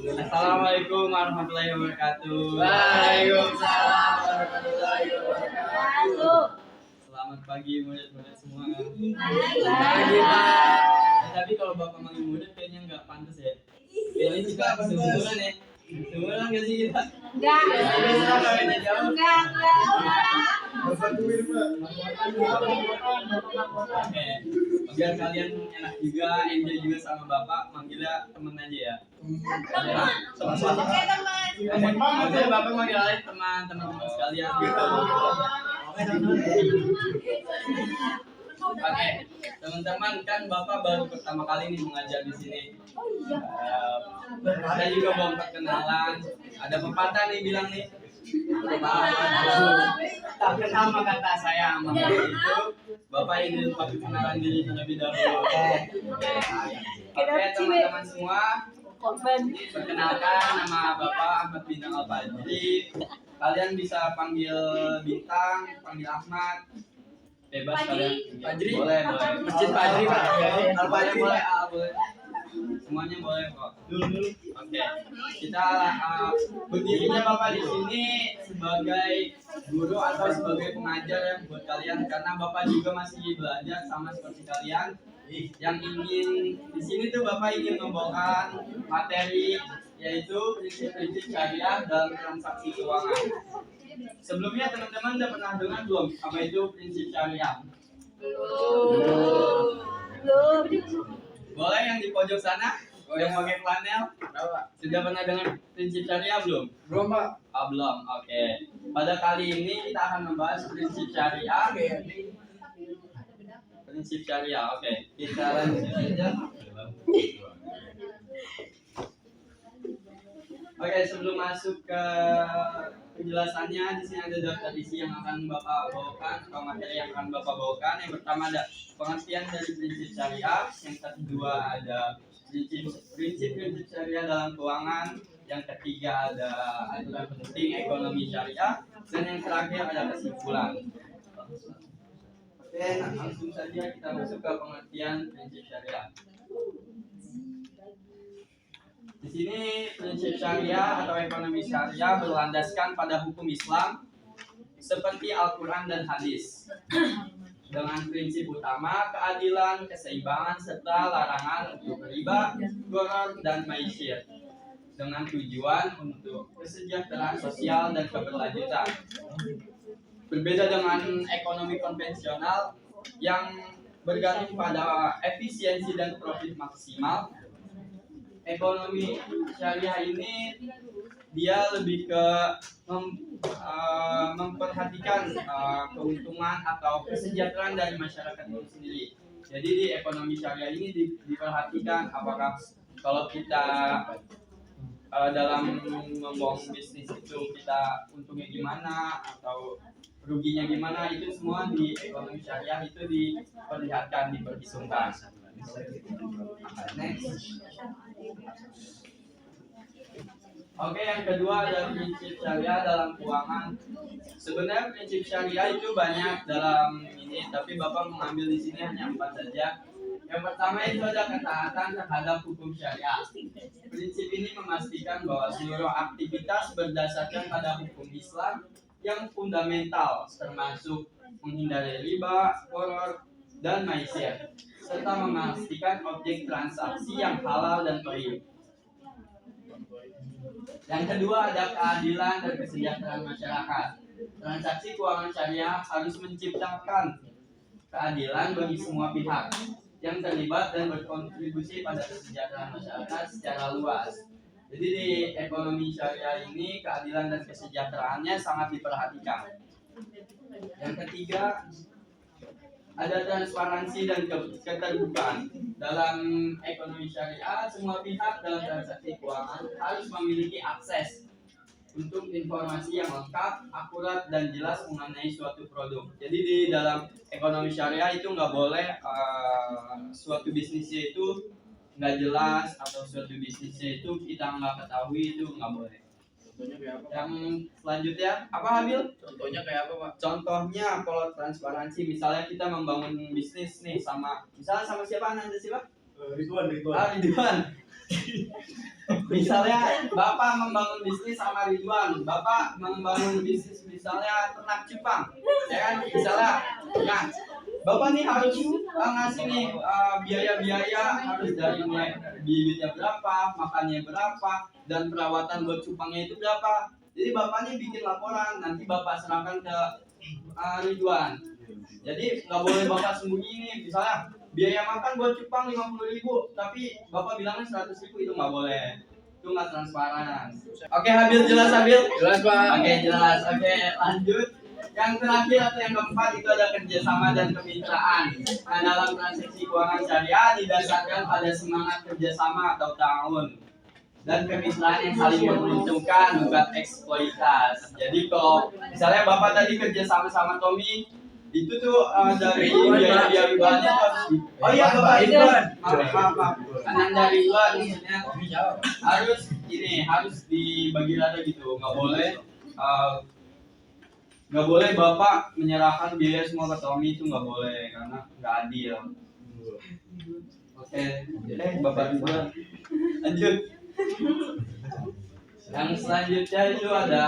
Assalamualaikum warahmatullahi wabarakatuh. Waalaikumsalam warahmatullahi wabarakatuh. Selamat pagi murid-murid semua. Pagi, Pak. Tapi kalau bapak manggil murid kayaknya nggak pantas ya. Ini juga seumuran ya. Seumuran nggak sih kita? Enggak. Enggak. Oke. Biar kalian enak juga, enjoy juga sama bapak, manggilnya temen aja ya. Sama-sama. Oke, teman. Maksudnya bapak manggil aja teman-teman sekalian gitu. Oke, teman-teman, kan bapak baru pertama kali nih mengajar di sini. Saya juga belum perkenalan. Ada pepatah nih bilang nih. Tak kenal maka tak sayang. Maka itu bapak ingin perkenalan diri terlebih dahulu. Oke, teman-teman semua. Perkenalkan, nama Bapak Ahmad Bintang Al-Fajri. Kalian bisa panggil Bintang, panggil Ahmad. Bebas kalian. Fajri. Boleh. Masjid Fajri, Pak. Al-Fajri boleh, boleh. Semuanya boleh kok. Dulu. Oke. Kita berdirinya Bapak di sini sebagai guru atau sebagai pengajar ya buat kalian, karena Bapak juga masih belajar sama seperti kalian. Yang ingin di sini tuh Bapak ingin membawakan materi yaitu prinsip-prinsip syariah dalam transaksi keuangan. Sebelumnya teman-teman udah pernah dengar belum apa itu prinsip syariah? Belum. Boleh yang di pojok sana, yang pakai flanel, sudah pernah dengar prinsip syariah belum? Belum, Pak. Belum. Oke. Pada kali ini kita akan membahas prinsip syariah. Prinsip syariah. Oke. Kita lanjut aja. Oke, sebelum masuk ke penjelasannya, di sini ada daftar isi yang akan Bapak bawakan atau materi yang akan Bapak bawakan. Yang pertama ada pengertian dari prinsip syariah, yang kedua ada prinsip syariah dalam keuangan, yang ketiga ada aturan penting ekonomi syariah, dan yang terakhir ada kesimpulan. Oke, langsung saja kita masuk ke pengertian prinsip syariah. Di sini prinsip syariah atau ekonomi syariah berlandaskan pada hukum Islam seperti Al-Quran dan hadis, dengan prinsip utama keadilan, keseimbangan, serta larangan untuk riba, gharar, dan maisir, dengan tujuan untuk kesejahteraan sosial dan keberlanjutan. Berbeda dengan ekonomi konvensional yang bergantung pada efisiensi dan profit maksimal, ekonomi syariah ini dia lebih ke memperhatikan keuntungan atau kesejahteraan dari masyarakat itu sendiri. Jadi di ekonomi syariah ini diperhatikan apakah kalau kita dalam membangun bisnis itu kita untungnya gimana atau ruginya gimana, itu semua di ekonomi syariah itu diperlihatkan, diperhitungkan. Next. Oke, yang kedua ada prinsip syariah dalam keuangan. Sebenarnya prinsip syariah itu banyak dalam ini, tapi Bapak mengambil di sini hanya 4 saja. Yang pertama itu ada ketaatan terhadap hukum syariah. Prinsip ini memastikan bahwa seluruh aktivitas berdasarkan pada hukum Islam yang fundamental, termasuk menghindari riba, gharar, dan maisir, serta memastikan objek transaksi yang halal dan thayyib. Yang kedua ada keadilan dan kesejahteraan masyarakat. Transaksi keuangan syariah harus menciptakan keadilan bagi semua pihak yang terlibat dan berkontribusi pada kesejahteraan masyarakat secara luas. Jadi di ekonomi syariah ini keadilan dan kesejahteraannya sangat diperhatikan. Yang ketiga ada transparansi dan keterbukaan. Dalam ekonomi syariah, semua pihak dalam transaksi keuangan harus memiliki akses untuk informasi yang lengkap, akurat, dan jelas mengenai suatu produk. Jadi di dalam ekonomi syariah itu nggak boleh suatu bisnisnya itu nggak jelas atau suatu bisnisnya itu kita nggak ketahui, itu nggak boleh. Contohnya kayak apa, Pak? Yang selanjutnya apa, Habil? Contohnya kayak apa, Pak? Contohnya kalau transparansi, misalnya kita membangun bisnis nih misalnya sama siapa, nanti siapa? Ridwan. Misalnya Bapak membangun bisnis sama Ridwan, Bapak membangun bisnis misalnya ternak cupang, ya kan? Misalnya, nah, Bapak nih harus ngasih nih biaya-biaya harus dari mulai bibitnya berapa, makannya berapa, dan perawatan buat cupangnya itu berapa. Jadi Bapak nih bikin laporan, nanti Bapak serahkan ke Ridwan. Jadi nggak boleh Bapak sembunyi nih, misalnya biaya makan buat cupang 50.000, tapi Bapak bilangnya 100.000, itu nggak boleh. Itu nggak transparan. Oke, Habil, jelas Habil? Jelas, Pak. Oke, jelas. Oke, lanjut. Yang terakhir atau yang keempat itu ada kerjasama dan kemitraan. Nah, dalam transaksi keuangan syariah didasarkan pada semangat kerjasama atau ta'awun dan kemitraan yang saling menguntungkan, bukan eksploitasi. Jadi kalau misalnya Bapak tadi kerja sama Tommy, itu tuh dari biaya ribalnya tuh. Oh iya, Bapak Ridwan. Maaf. Kanan dari Ridwan maksudnya harus dibagi rata gitu. Nggak boleh Bapak menyerahkan biaya semua ke Tommy, itu nggak boleh karena nggak adil. Oke, Bapak Ridwan. Lanjut. Yang selanjutnya itu ada,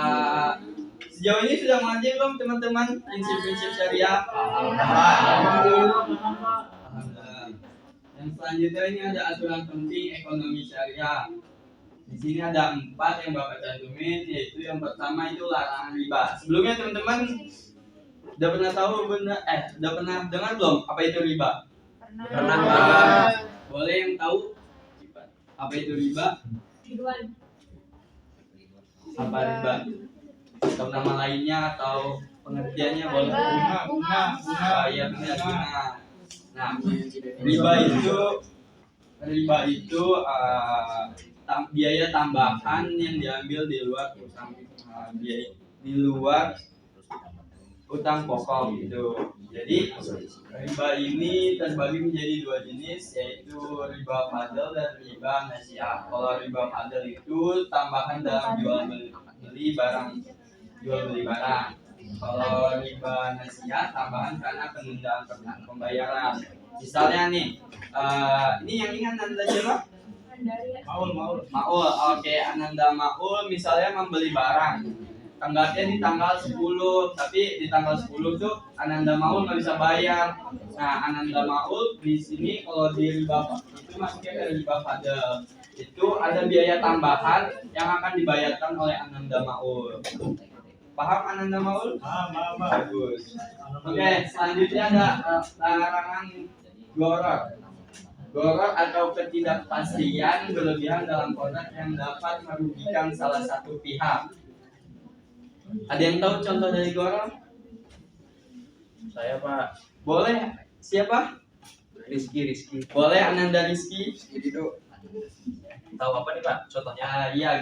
sejauh ini sudah mengaji belum teman-teman prinsip-prinsip syariah? Yang selanjutnya ini ada aturan penting ekonomi syariah. Di sini ada 4 yang Bapak cantumin, yaitu yang pertama itu larangan riba. Sebelumnya teman-teman udah pernah dengar belum apa itu riba? Pernah. Boleh yang tahu apa itu riba? Apa riba? Atau nama lainnya atau pengertiannya boleh? Bunga. Ya, bunga. Nah, riba itu biaya tambahan yang diambil di luar utang pokok gitu. Jadi riba ini terbagi menjadi 2 jenis, yaitu riba fadl dan riba nasiah. Kalau riba fadl itu tambahan dalam jual beli barang. Kalau riba nasiah tambahan karena penundaan pembayaran. Misalnya nih, ini yang ingat Anda siapa? Maul. Oke, Ananda Maul misalnya membeli barang. Tanggalnya di tanggal 10, tapi di tanggal 10 tuh Ananda Maul nggak bisa bayar. Nah, Ananda Maul di sini kalau di riba itu masuknya ke riba fadl. Itu ada biaya tambahan yang akan dibayarkan oleh Ananda Maul. Paham Ananda Maul? Paham. Bagus. Oke, selanjutnya ada larangan Goror atau ketidakpastian berlebihan dalam kontrak yang dapat merugikan salah satu pihak. Ada yang tahu contoh dari goror? Saya, Pak. Boleh. Siapa? Rizky. Boleh Ananda Rizky. Itu tahu apa nih, Pak? Contohnya? Iya,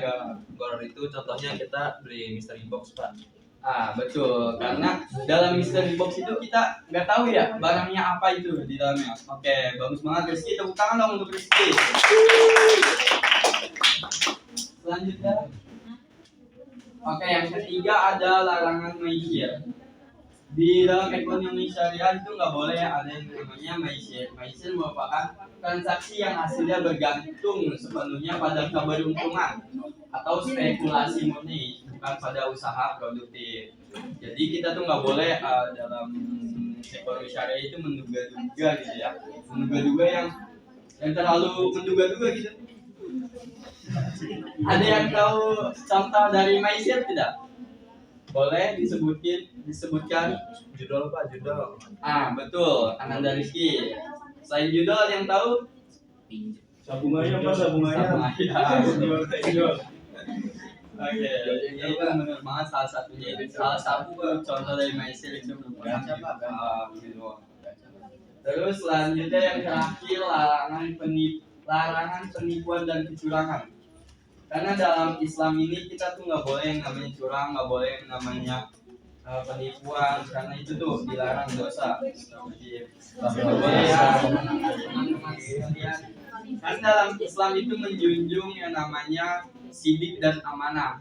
Goror itu contohnya kita beli mystery box, Pak. Betul, karena dalam mystery box itu kita nggak tahu ya barangnya apa itu di dalamnya. Oke, bagus banget Rizky, tepuk tangan dong untuk Rizky. Selanjutnya, yang ketiga ada larangan maisir. Di dalam ekonomi syariah itu nggak boleh ada yang namanya maisir. Maisir merupakan transaksi yang hasilnya bergantung sepenuhnya pada keberuntungan atau spekulasi murni, bukan pada usaha produktif. Jadi kita tuh nggak boleh dalam ekonomi syariah itu menduga-duga gitu ya, menduga-duga yang terlalu menduga-duga gitu. Ada yang tahu contoh dari maisir tidak? Boleh disebutkan Judol, Pak, judol. Betul, Ananda Rizky. Selain judol ada yang tahu? Sabungannya apa sabungannya? Oke, ini benar banget salah satunya itu. Salah satu contoh dari maisir itu merupakan Terus selanjutnya yang terakhir larangan penipuan dan kecurangan. Karena dalam Islam ini kita tuh nggak boleh yang namanya curang, nggak boleh yang namanya penipuan, karena itu tuh dilarang dosa. Nggak boleh ya. Karena dalam Islam itu menjunjung yang namanya sidik dan amanah.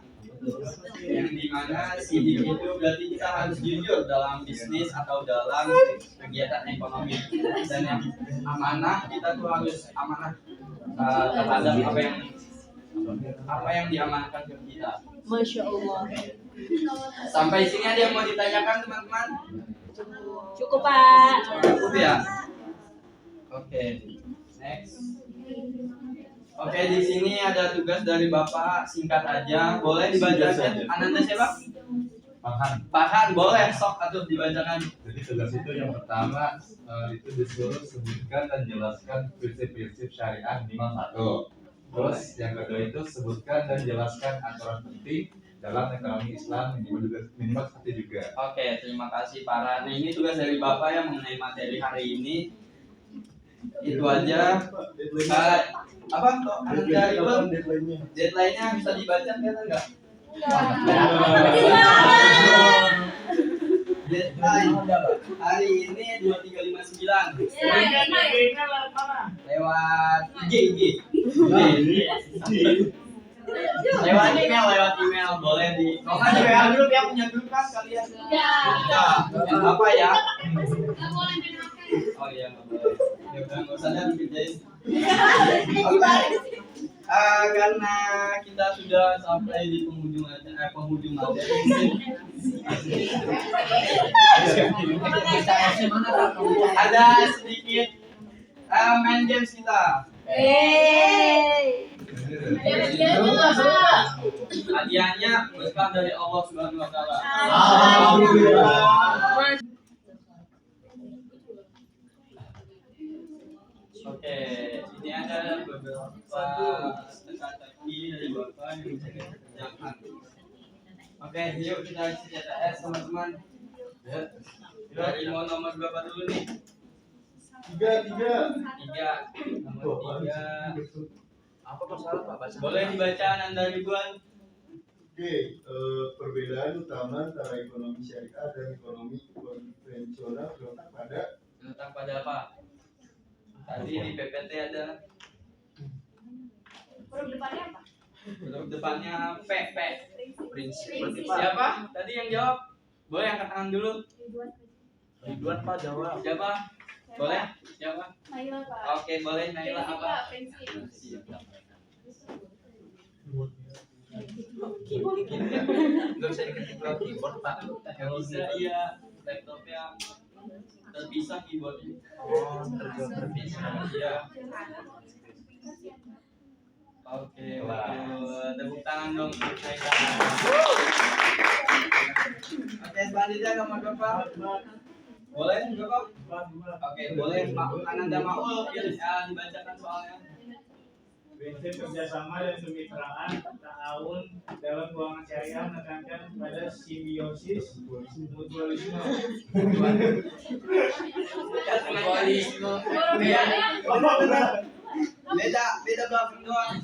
yang dimana sidik itu berarti kita harus jujur dalam bisnis atau dalam kegiatan ekonomi, dan yang amanah kita tuh harus amanah terhadap apa yang diamanahkan ke kita. Masya Allah. Sampai sini ada yang mau ditanyakan teman-teman? Cukup Pak. Cukup ya? Oke, next. Oke, di sini ada tugas dari Bapak, singkat aja. Boleh dibacakan? Ananda siapa? Farhan, boleh sok atuh dibacakan. Jadi tugas itu yang pertama itu disuruh sebutkan dan jelaskan prinsip-prinsip syariah minimal 1. Terus yang kedua itu sebutkan dan jelaskan aturan penting dalam ekonomi Islam minimal 1 juga. Oke, terima kasih Farhan. Nah, ini tugas dari Bapak yang mengenai materi hari ini. Itu aja. Apa? Ananda itu deadline-nya bisa dibaca enggak? Deadline hari ini 2359 lewat IG. Lewat email boleh di. Kalau nggak di WA grup ya, punya grup kan kalian? Yang apa ya? Oh iya, nggak boleh. Ya udah, nggak usah deh dikerjain. Karena kita sudah sampai di penghujung materi. Ada sedikit main games kita. Hadiahnya berkah dari Allah Subhanahu wa taala. Oke, ini ada beberapa teka-teki dari Bapak yang bisa kita kerjakan. Oke, yuk kita isi CTS teman-teman. Dari mau nomor berapa dulu nih? 3. Nomor 3. Apa masalah Pak? Baca. Boleh dibaca Nanda Ridwan? Oke, perbedaan utama antara ekonomi syariah dan ekonomi konvensional Terletak pada apa? Tadi di PPT ada. Huruf depannya P. Prinsip. Siapa? Tadi yang jawab? Boleh angkat tangan dulu. Ridwan Pak jawab. Siapa? Boleh? Siapa? Naila Pak. Oke, boleh Naila apa? Prinsip. Nggak bisa diketik lewat keyboard Pak. Nggak bisa, iya. Laptopnya terpisah keyboardnya. Oh, terpisah. Iya. Oke, betul. Tepuk tangan dong untuk Naila. Oke, selanjutnya nomor berapa? Boleh berapa? Oke, boleh Pak Ananda Maul dibacakan soalnya. Prinsip kerjasama dan kemitraan ta'awun dalam keuangan syariah menekankan pada simbiosis mutualisme. Beda belakang doang.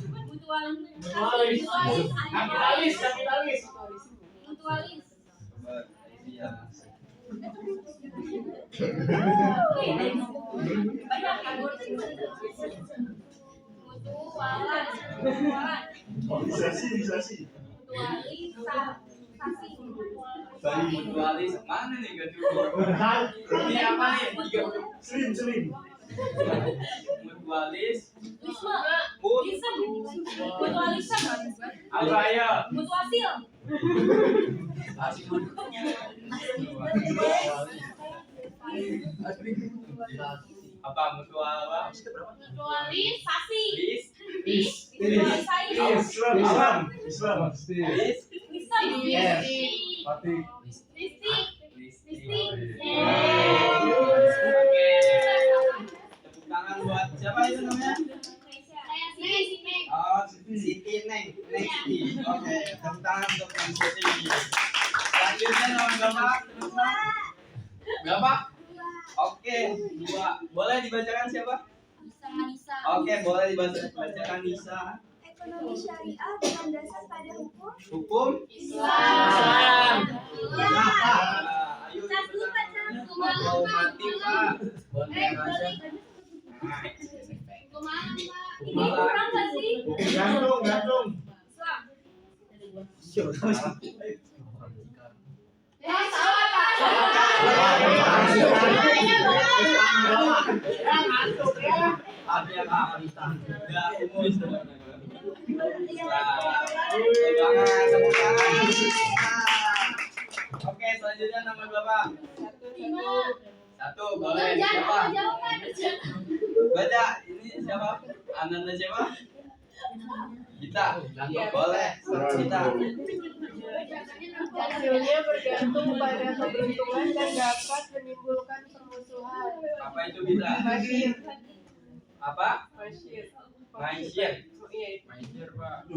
Kapitalis. Iya. Organisasi. Mutualis mana nih gak cukup? Ini apa nih? Slim. Mutualis. Apa ya? Apa mutual apa? Islam. Tepuk tangan buat siapa itu namanya? Oh, Siti Neng. Oke, tepuk tangan untuk Neng Siti. Selanjutnya nomor berapa? Oke, 2. Boleh dibacakan siapa? Oke, boleh dibacakan Nisa. Ekonomi syariah dengan dasar pada Hukum Islam. Ayo mati Pak. Gantung. Oke, selanjutnya nomor berapa? Satu, boleh. Siapa? Baca, ini siapa? Ananda siapa? Kita, boleh. Kita. Hasilnya bergantung pada keberuntungan dan dapat menimbulkan permusuhan. Apa itu kita? Apa? Maisir. Maisir, Pak.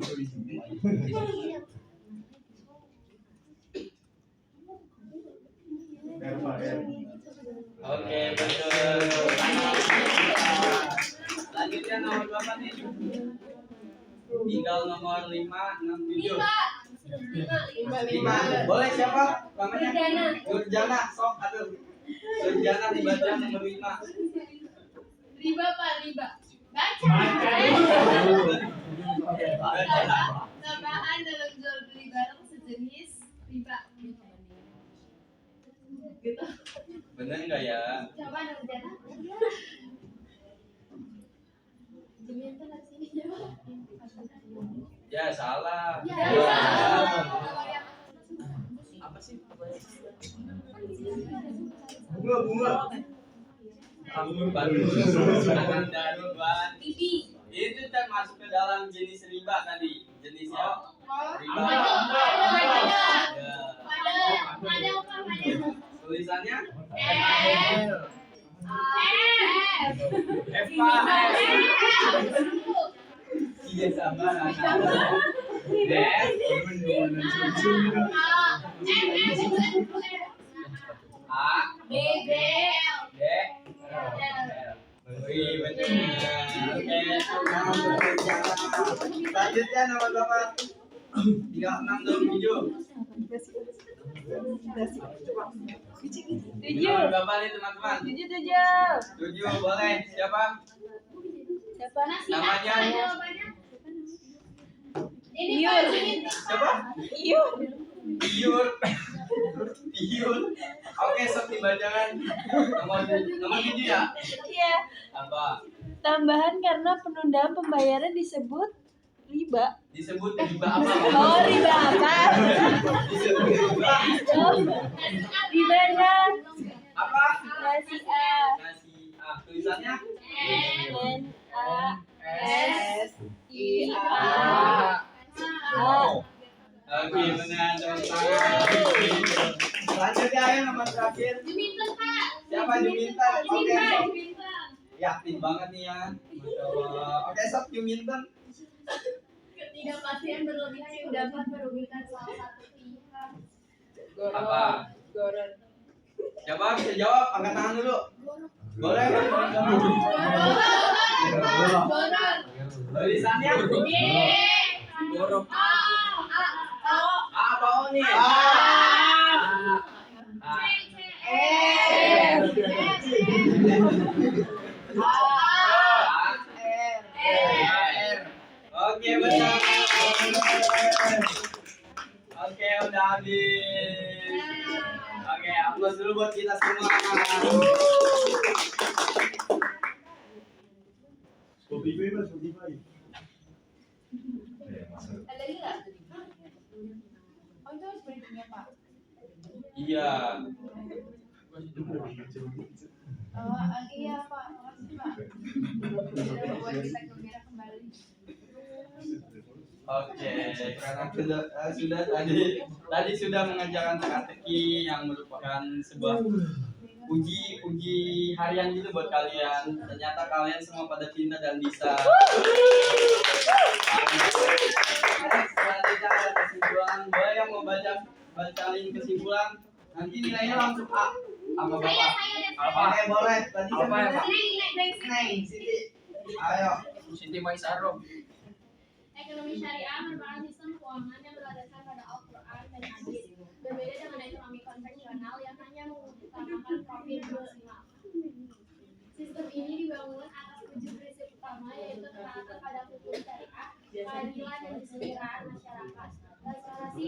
Oke, betul. Selanjutnya nomor berapa nih? Tinggal nomor 5, 6, 7. 5. Boleh siapa? Namanya? Nurjana. Sok atuh. Nurjana dibaca nomor 5. Riba Pak, riba. Baca. Tambahan dalam jual beli barang sejenis riba. Gitu. Bener nggak ya? Coba Nurjana. Jemian kan sini jawab. Ya salah. Ya. Apa sih? Bunga. Itu termasuk ke dalam jenis riba tadi. Jenisnya riba. Ada apa? Tulisannya iya sabar A B B D Wih, betul. Oke, selanjutnya nomor berapa? 36 dan 7. Nomor berapa nih teman-teman? 7 boleh. Siapa? Namanya? Ini Pak. Siapa? Iur. Oke, sok dibacakan. Nomor 7 ya? Iya. Apa? Tambahan karena penundaan pembayaran disebut riba. Disebut riba apa? Oh, riba apa? Disebut riba. Ribanya Apa? nasi A. Nasi A. Tulisannya? N A S I A. Oke, benar. Tepuk tangan. Selanjutnya ayo nomor terakhir. Juminten Pak. Siapa Juminten? Oke, sok. Juminten. Yakin banget nih ya. Masya Allah. Oke, sok Juminten. Ketidakpastian berlebihan yang dapat merugikan salah satu pihak. Apa? Coba bisa jawab, angkat tangan dulu. Boleh kan? Boron. Tulisannya? Borong. A apa O nih? Oke, benar. Oke, udah habis. Oke, aplaus dulu buat kita semua. Spotify Mas, Spotify. Ada lagi nggak? Oh itu harus berhentinya Pak. Iya. Iya Pak. Makasih Pak. Sudah buat kita gembira kembali. Oke, karena sudah tadi sudah mengajarkan teka-teki yang merupakan sebuah uji harian gitu buat kalian. Ternyata kalian semua pada pintar dan bisa. Selanjutnya ada kesimpulan. Boleh yang mau bacain kesimpulan? Nanti nilainya langsung A sama Bapak. Oke, boleh. Tadi Apa ya, Pak? Neng, Siti. Ayo. Siti Maisaro. Ekonomi syariah merupakan sistem keuangan yang berlandaskan pada Al-Quran dan hadis. Berbeda dengan ekonomi konvensional yang hanya mengutamakan profit maksimal. Sistem ini dibangun atas 7 prinsip utama, yaitu ketaatan pada hukum syariah, keadilan dan kesejahteraan masyarakat, transparansi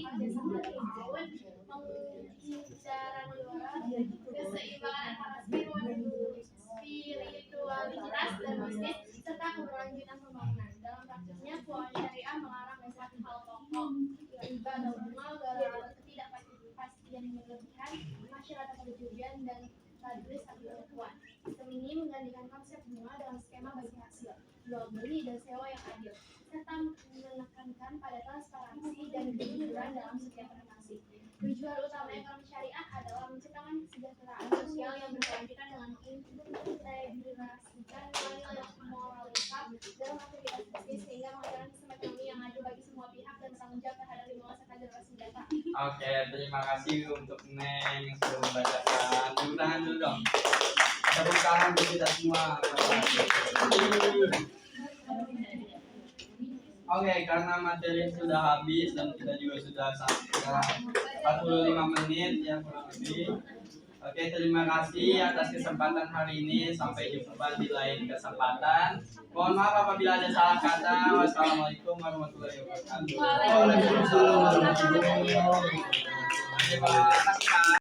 komoditas dan bisnis, serta keberlanjutan pembangunan. Dalam praktiknya, keuangan syariah melarang empat hal pokok, riba atau bunga, gara-gara ketidakpastian berlebihan, masyarakat berlebihan, dan tadlis atau penipuan. Sistem ini menggantikan konsep bunga dalam skema bagi hasil, jual beli dan sewa yang adil, serta menekankan pada transparansi dan kejujuran dalam setiap transaksi. Tujuan utama ekonomi syariah adalah menciptakan kesejahteraan sosial yang berkelanjutan dengan mengintegrasikan nilai moralitas dalam aktivitas bisnis sehingga menghasilkan sistem ekonomi yang adil bagi semua pihak dan bertanggung jawab terhadap lingkungan serta generasi mendatang. Oke, terima kasih untuk Neng yang sudah membacakan. Tepuk tangan dulu dong. Tepuk tangan untuk kita semua. Oke, karena materi sudah habis dan kita juga sudah sampai 45 menit ya kurang lebih. Oke, terima kasih atas kesempatan hari ini. Sampai jumpa di lain kesempatan. Mohon maaf apabila ada salah kata. Wassalamualaikum warahmatullahi wabarakatuh. Waalaikumsalam warahmatullahi wabarakatuh. Terima kasih.